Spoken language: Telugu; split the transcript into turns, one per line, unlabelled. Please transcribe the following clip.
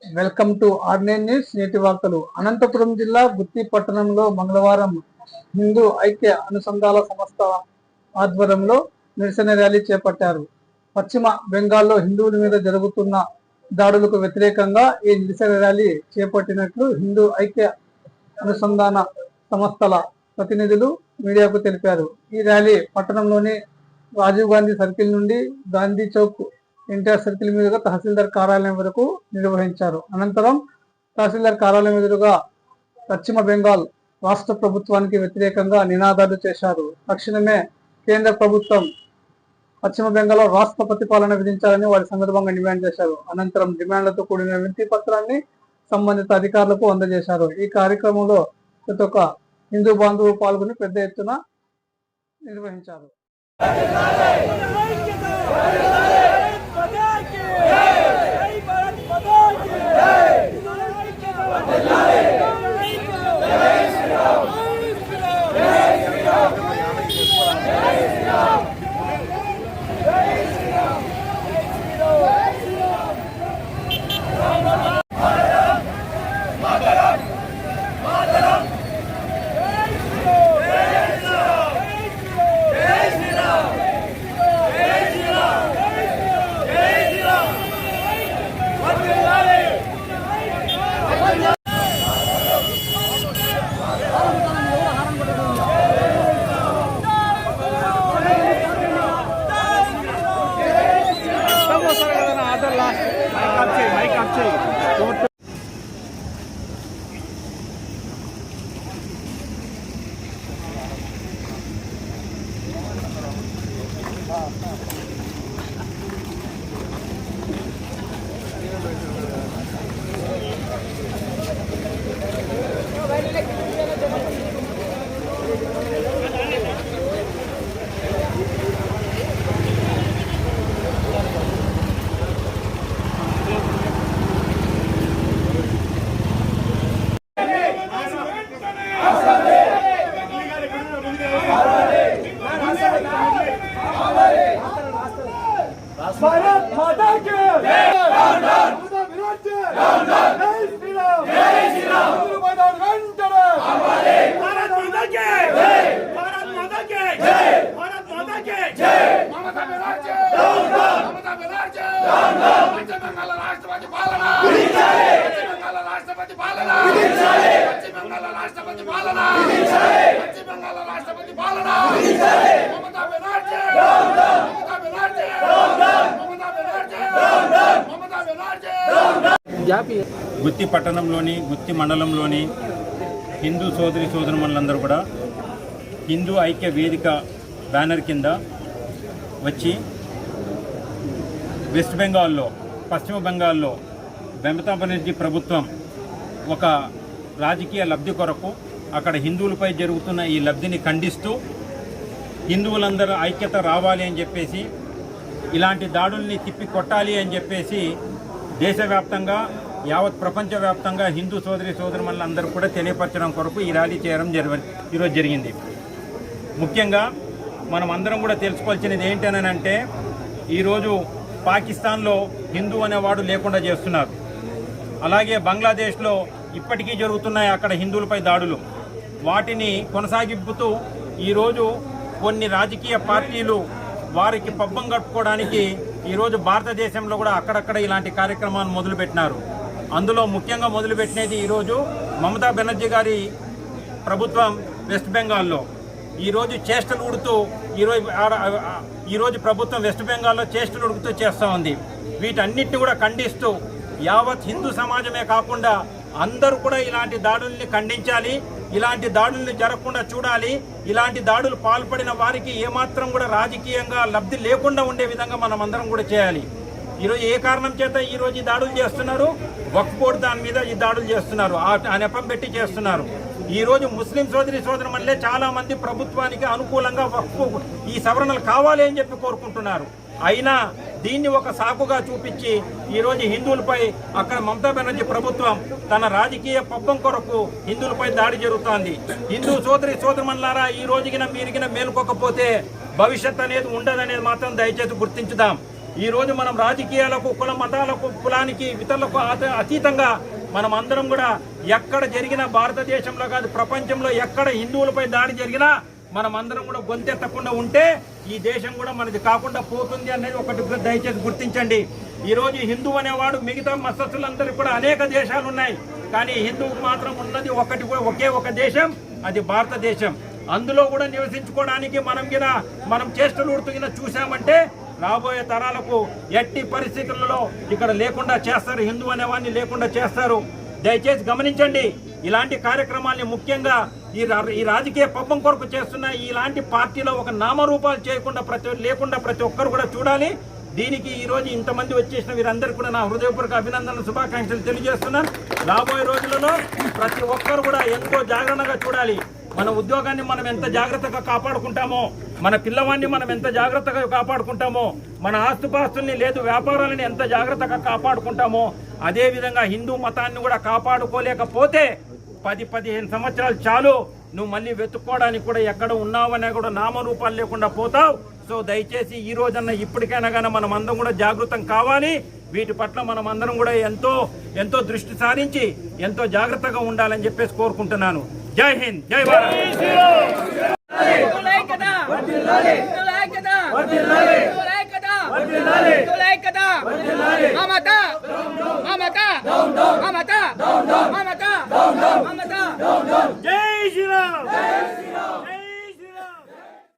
Welcome to ఆర్‌నైన్ news. నేటి వార్తలు. అనంతపురం జిల్లా గుత్తి పట్టణంలో మంగళవారం హిందూ ఐక్య అనుసంధాన సంస్థ ఆధ్వర్యంలో నిరసన ర్యాలీ చేపట్టారు. పశ్చిమ బెంగాల్లో హిందువుల మీద జరుగుతున్న దాడులకు వ్యతిరేకంగా ఈ నిరసన ర్యాలీ చేపట్టినట్లు హిందూ ఐక్య అనుసంధాన సంస్థల ప్రతినిధులు మీడియాకు తెలిపారు. ఈ ర్యాలీ పట్టణంలోని రాజీవ్ గాంధీ సర్కిల్ నుండి గాంధీ చౌక్, ఎన్టీఆర్ సర్కిల్ మీదుగా తహసీల్దార్ కార్యాలయం వరకు నిర్వహించారు. అనంతరం తహసీల్దార్ కార్యాలయం ఎదురుగా పశ్చిమ బెంగాల్ రాష్ట్ర ప్రభుత్వానికి వ్యతిరేకంగా నినాదాలు చేశారు. తక్షణమే కేంద్ర ప్రభుత్వం పశ్చిమ బెంగాల్లో రాష్ట్ర ప్రతిపాలన విధించాలని వారి సందర్భంగా డిమాండ్ చేశారు. అనంతరం డిమాండ్లతో కూడిన వినతి పత్రాన్ని సంబంధిత అధికారులకు అందజేశారు. ఈ కార్యక్రమంలో ప్రతి ఒక్క హిందూ బాంధవులు పాల్గొని పెద్ద ఎత్తున నిర్వహించారు.
भारत माता की जय। भारत माता की जय। भारत माता की जय। भारत माता की जय। ममता बनर्जी ममता बनर्जी पश्चिम बंगाल राष्ट्रपति पालना पश्चिम बंगाल राष्ट्रपति पालना पश्चिम बंगाल राष्ट्रपति पालना पश्चिम बंगाल राष्ट्रपति पालना ममता बनर्जी ममता बनर्जी ममता बनर्जी ममता बनर्जी।
గుత్తి పట్టణంలోని గుత్తి మండలంలోని హిందూ సోదరి సోదరుమణులందరూ కూడా హిందూ ఐక్య వేదిక బ్యానర్ కింద వచ్చి వెస్ట్ బెంగాల్లో, పశ్చిమ బెంగాల్లో మమతా బెనర్జీ ప్రభుత్వం ఒక రాజకీయ లబ్ధి కొరకు అక్కడ హిందువులపై జరుగుతున్న ఈ లబ్ధిని ఖండిస్తూ హిందువులందరూ ఐక్యత రావాలి అని చెప్పేసి, ఇలాంటి దాడుల్ని తిప్పి కొట్టాలి అని చెప్పేసి దేశవ్యాప్తంగా, యావత్ ప్రపంచవ్యాప్తంగా హిందూ సోదరి సోదరుమణులందరూ కూడా తెలియపరచడం కొరకు ఈ ర్యాలీ చేయడం ఈరోజు జరిగింది. ముఖ్యంగా మనం అందరం కూడా తెలుసుకోవాల్సినది ఏంటనంటే, ఈరోజు పాకిస్తాన్లో హిందూ అనేవాడు లేకుండా చేస్తున్నారు. అలాగే బంగ్లాదేశ్లో ఇప్పటికీ జరుగుతున్నాయి అక్కడ హిందువులపై దాడులు. వాటిని కొనసాగిపుతూ ఈరోజు కొన్ని రాజకీయ పార్టీలు వారికి పబ్బం గడుపుకోవడానికి ఈరోజు భారతదేశంలో కూడా అక్కడక్కడ ఇలాంటి కార్యక్రమాన్ని మొదలుపెట్టినారు. అందులో ముఖ్యంగా మొదలుపెట్టినది ఈరోజు మమతా బెనర్జీ గారి ప్రభుత్వం వెస్ట్ బెంగాల్లో ఈరోజు చేష్టలు ఉడుతూ ఈరోజు ప్రభుత్వం వెస్ట్ బెంగాల్లో చేష్టలు ఉడుకుతూ చేస్తూ ఉంది. వీటన్నిటిని కూడా ఖండిస్తూ యావత్ హిందూ సమాజమే కాకుండా అందరూ కూడా ఇలాంటి దాడుల్ని ఖండించాలి, ఇలాంటి దాడుల్ని జరగకుండా చూడాలి. ఇలాంటి దాడులు పాల్పడిన వారికి ఏమాత్రం కూడా రాజకీయంగా లబ్ధి లేకుండా ఉండే విధంగా మనం అందరం కూడా చేయాలి. ఈరోజు ఏ కారణం చేత ఈరోజు ఈ దాడులు చేస్తున్నారు? వక్ఫ్ బోర్డు దాని మీద ఈ దాడులు చేస్తున్నారు, ఆ నెపం పెట్టి చేస్తున్నారు. ఈరోజు ముస్లిం సోదరి సోదరుమణులే చాలా మంది ప్రభుత్వానికి అనుకూలంగా వక్ఫ్ ఈ సవరణలు కావాలి అని చెప్పి కోరుకుంటున్నారు. అయినా దీన్ని ఒక సాకుగా చూపించి ఈరోజు హిందువులపై అక్కడ మమతా బెనర్జీ ప్రభుత్వం తన రాజకీయ పబ్బం కొరకు హిందువులపై దాడి జరుగుతోంది. హిందూ సోదరి సోదరుమణులారా, ఈ రోజుకిన మీరిగిన మేలుకోకపోతే భవిష్యత్ అనేది ఉండదనేది మాత్రం దయచేసి గుర్తించుదాం. ఈ రోజు మనం రాజకీయాలకు కుల మతాలకు కులానికి ఇతరులకు అతీతంగా మనం అందరం కూడా ఎక్కడ జరిగినా భారతదేశంలో కాదు ప్రపంచంలో ఎక్కడ హిందువులపై దాడి జరిగినా మనం అందరం కూడా గొంతెత్తకుండా ఉంటే ఈ దేశం కూడా మనది కాకుండా పోతుంది అనేది ఒకటి దయచేసి గుర్తించండి. ఈ రోజు హిందూ అనేవాడు మిగతా మతస్థులందరికీ కూడా అనేక దేశాలు ఉన్నాయి, కానీ హిందువుకు మాత్రం ఉన్నది ఒకే ఒక దేశం, అది భారతదేశం. అందులో కూడా నివసించుకోవడానికి మనం చేష్టలు చూసామంటే రాబోయే తరాలకు ఎట్టి పరిస్థితులలో ఇక్కడ లేకుండా చేస్తారు, హిందూ అనేవాడిని లేకుండా చేస్తారు. దయచేసి గమనించండి, ఇలాంటి కార్యక్రమాల్ని ముఖ్యంగా ఈ రాజకీయ పబ్బం కొరకు చేస్తున్న ఇలాంటి పార్టీలో ఒక నామరూపాలు చేయకుండా లేకుండా ప్రతి ఒక్కరు కూడా చూడాలి. దీనికి ఈ రోజు ఇంతమంది వచ్చేసిన వీరందరికీ కూడా నా హృదయపూర్వక అభినందనలు శుభాకాంక్షలు తెలియజేస్తున్నాను. రాబోయే రోజులలో ప్రతి ఒక్కరు కూడా ఎంతో జాగ్రత్తగా చూడాలి. మన ఉద్యోగాన్ని మనం ఎంత జాగ్రత్తగా కాపాడుకుంటామో, మన పిల్లవాడిని మనం ఎంత జాగ్రత్తగా కాపాడుకుంటామో, మన ఆస్తుపాస్తుల్ని లేదు వ్యాపారాలని ఎంత జాగ్రత్తగా కాపాడుకుంటామో, అదేవిధంగా హిందూ మతాన్ని కూడా కాపాడుకోలేకపోతే 10-15 సంవత్సరాలు చాలు నువ్వు మళ్ళీ వెతుక్కోవడానికి కూడా ఎక్కడ ఉన్నావనే కూడా నామరూపాలు లేకుండా పోతావు. సో దయచేసి ఈ రోజన్నా ఇప్పటికైనా కానీ మనం అందరం కూడా జాగృతం కావాలి. వీటి పట్ల మనం అందరం కూడా ఎంతో దృష్టి సారించి ఎంతో జాగ్రత్తగా ఉండాలని చెప్పేసి కోరుకుంటున్నాను. జై హింద్, జై భారత్.
మమత